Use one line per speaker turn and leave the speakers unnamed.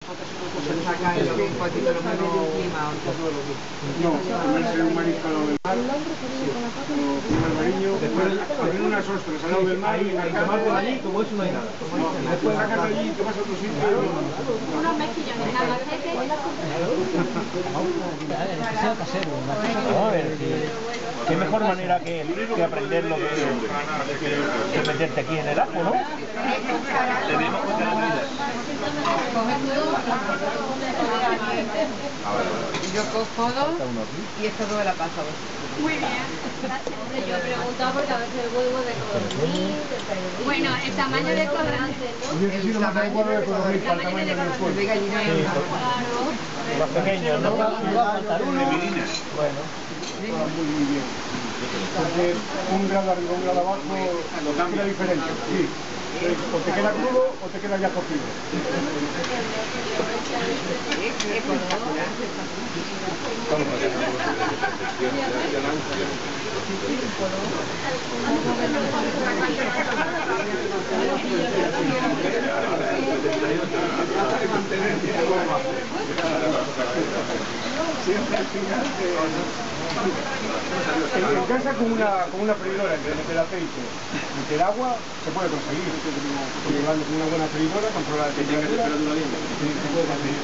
Se saca un poquito lo menos encima.
No, comerse un marisco al lado del mar, un mariño, después abrir unas ostras al lado del mar y
tomarte allí, como eso no hay nada.
después sacas de allí y te vas a otro sitio.
Unos mejillones en Albacete.
Sea casero. A ver, qué mejor manera que aprender lo que meterte aquí en el ajo, ¿no?
Yo cojo dos y esto todo me la paso a vosotros.
Muy bien. Yo preguntaba porque a veces el huevo de codorniz, de pernil. Bueno, el tamaño del cuadrante, ¿no?
Hubiese sido más adecuado de codorniz para el tamaño del cuerpo.
De gallinero.
Claro.
Más pequeños, ¿no? Bueno.
Muy bien. Porque un grado arriba, un grado abajo, lo cambia la diferencia. Sí. O te queda crudo o te queda ya cocido. En casa con una freidora, entre meter aceite, meter agua, se puede conseguir. Llevando con una buena freidora, controlar la temperatura, se puede conseguir.